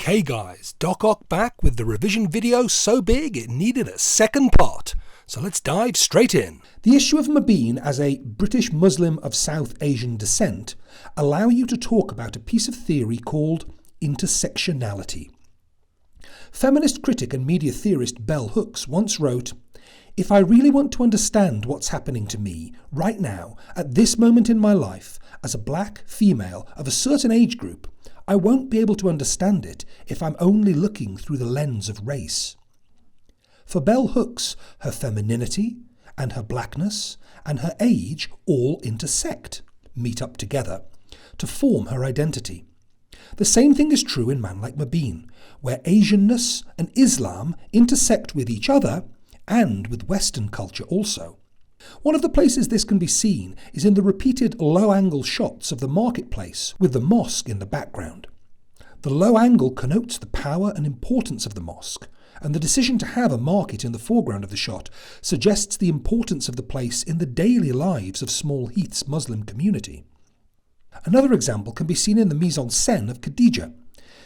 Okay guys, Doc Ock back with the revision video so big it needed a second part. So let's dive straight in. The issue of Mobeen as a British Muslim of South Asian descent allow you to talk about a piece of theory called intersectionality. Feminist critic and media theorist Bell Hooks once wrote, "If I really want to understand what's happening to me right now, at this moment in my life, as a black female of a certain age group, I won't be able to understand it if I'm only looking through the lens of race." For Bell Hooks, her femininity and her blackness and her age all intersect, meet up together, to form her identity. The same thing is true in Man Like Mobeen, where Asianness and Islam intersect with each other and with Western culture also. One of the places this can be seen is in the repeated low-angle shots of the marketplace with the mosque in the background. The low angle connotes the power and importance of the mosque, and the decision to have a market in the foreground of the shot suggests the importance of the place in the daily lives of Small Heath's Muslim community. Another example can be seen in the mise-en-scène of Khadija.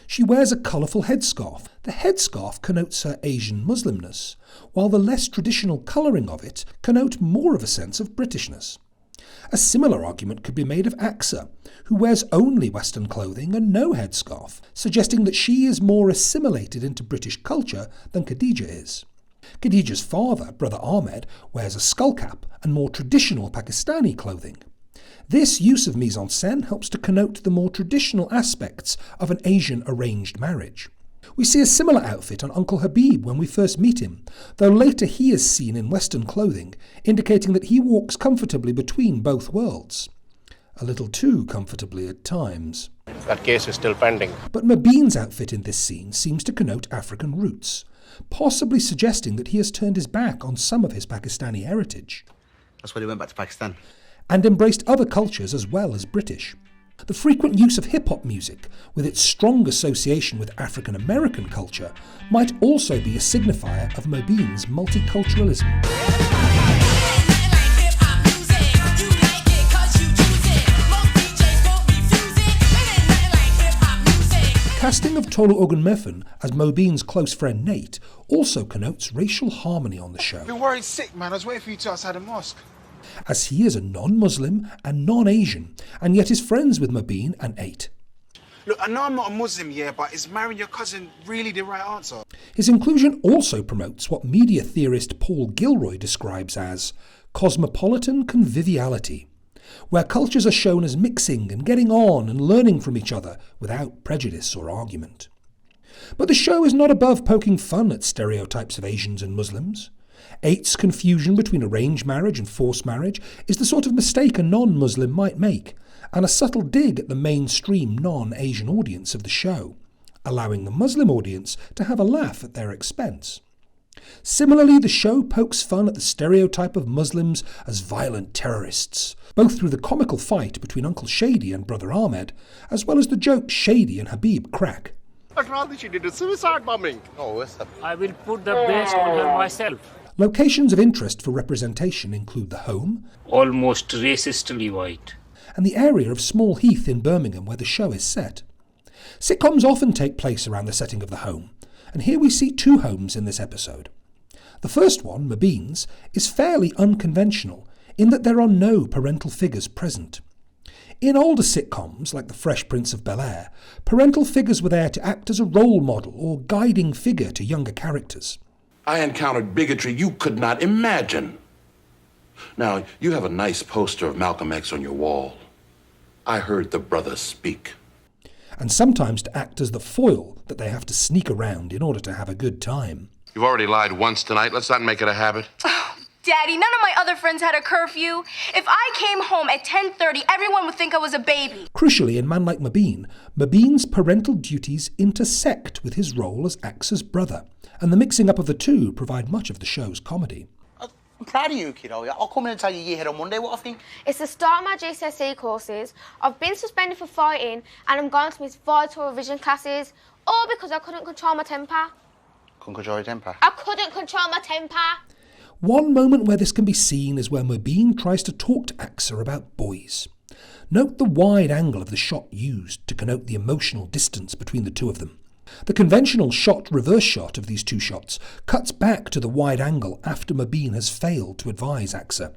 She wears a colourful headscarf. The headscarf connotes her Asian Muslimness, while the less traditional colouring of it connote more of a sense of Britishness. A similar argument could be made of Aqsa, who wears only Western clothing and no headscarf, suggesting that she is more assimilated into British culture than Khadija is. Khadija's father, Brother Ahmed, wears a skullcap and more traditional Pakistani clothing. This use of mise-en-scène helps to connote the more traditional aspects of an Asian arranged marriage. We see a similar outfit on Uncle Habib when we first meet him, though later he is seen in Western clothing, indicating that he walks comfortably between both worlds. A little too comfortably at times. That case is still pending. But Mobeen's outfit in this scene seems to connote African roots, possibly suggesting that he has turned his back on some of his Pakistani heritage. That's why he went back to Pakistan. And embraced other cultures as well as British. The frequent use of hip-hop music, with its strong association with African American culture, might also be a signifier of Mobeen's multiculturalism. Casting of Tolu Ogunmefun as Mobeen's close friend Nate also connotes racial harmony on the show. I've been worried sick, man. I was waiting for you two outside the mosque. As he is a non-Muslim and non-Asian, and yet is friends with Mobeen and 8. Look, I know I'm not a Muslim, but is marrying your cousin really the right answer? His inclusion also promotes what media theorist Paul Gilroy describes as cosmopolitan conviviality, where cultures are shown as mixing and getting on and learning from each other without prejudice or argument. But the show is not above poking fun at stereotypes of Asians and Muslims. 8's confusion between arranged marriage and forced marriage is the sort of mistake a non-Muslim might make, and a subtle dig at the mainstream non-Asian audience of the show, allowing the Muslim audience to have a laugh at their expense. Similarly, the show pokes fun at the stereotype of Muslims as violent terrorists, both through the comical fight between Uncle Shady and Brother Ahmed, as well as the jokes Shady and Habib crack. I'd rather she did a suicide bombing. Oh, what's that? I will put the best on her myself. Locations of interest for representation include the home, Almost racistly white, and the area of Small Heath in Birmingham where the show is set. Sitcoms often take place around the setting of the home, and here we see 2 homes in this episode. The first one, Mobeen's, is fairly unconventional in that there are no parental figures present. In older sitcoms, like The Fresh Prince of Bel-Air, parental figures were there to act as a role model or guiding figure to younger characters. I encountered bigotry you could not imagine. Now, you have a nice poster of Malcolm X on your wall. I heard the brothers speak. And sometimes to act as the foil that they have to sneak around in order to have a good time. You've already lied once tonight. Let's not make it a habit. Daddy, none of my other friends had a curfew. If I came home at 10:30, everyone would think I was a baby. Crucially, in Man Like Mobeen, Mobeen's parental duties intersect with his role as Axe's brother, and the mixing up of the two provide much of the show's comedy. I'm proud of you, kiddo. I'll come in and tell you year head on Monday what I think. It's the start of my GCSE courses. I've been suspended for fighting and I'm going to miss vital revision classes, all because I couldn't control my temper. Couldn't control your temper? I couldn't control my temper. One moment where this can be seen is where Mobeen tries to talk to Axa about boys. Note the wide angle of the shot used to connote the emotional distance between the two of them. The conventional shot-reverse shot of these two shots cuts back to the wide angle after Mobeen has failed to advise AXA,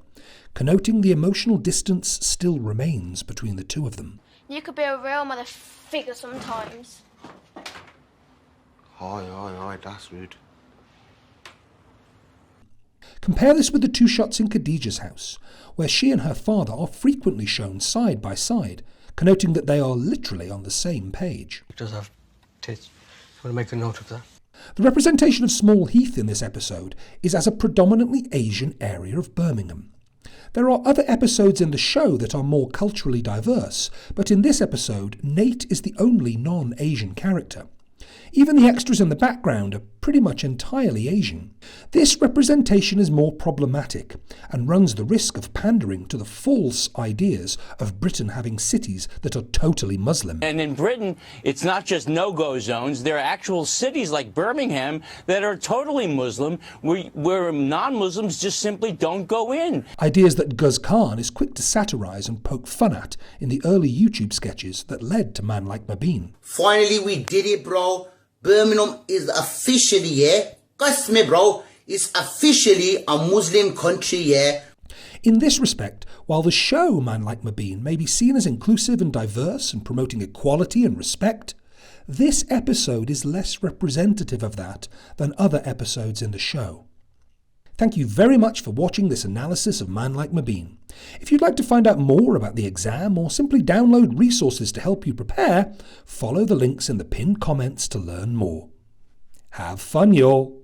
connoting the emotional distance still remains between the two of them. You could be a real mother figure sometimes. Aye, that's rude. Compare this with the two shots in Khadija's house, where she and her father are frequently shown side by side, connoting that they are literally on the same page. It does have tits. You want to make a note of that? The representation of Small Heath in this episode is as a predominantly Asian area of Birmingham. There are other episodes in the show that are more culturally diverse, but in this episode, Nate is the only non-Asian character. Even the extras in the background are pretty much entirely Asian. This representation is more problematic and runs the risk of pandering to the false ideas of Britain having cities that are totally Muslim. And in Britain, it's not just no-go zones. There are actual cities like Birmingham that are totally Muslim, where non-Muslims just simply don't go in. Ideas that Guz Khan is quick to satirise and poke fun at in the early YouTube sketches that led to Man Like Mobeen. Finally, we did it, bro. Birmingham is officially, yeah. Trust me, bro. It's officially a Muslim country, yeah. In this respect, while the show Man Like Mobeen may be seen as inclusive and diverse and promoting equality and respect, this episode is less representative of that than other episodes in the show. Thank you very much for watching this analysis of Man Like Mobeen. If you'd like to find out more about the exam or simply download resources to help you prepare, follow the links in the pinned comments to learn more. Have fun, y'all!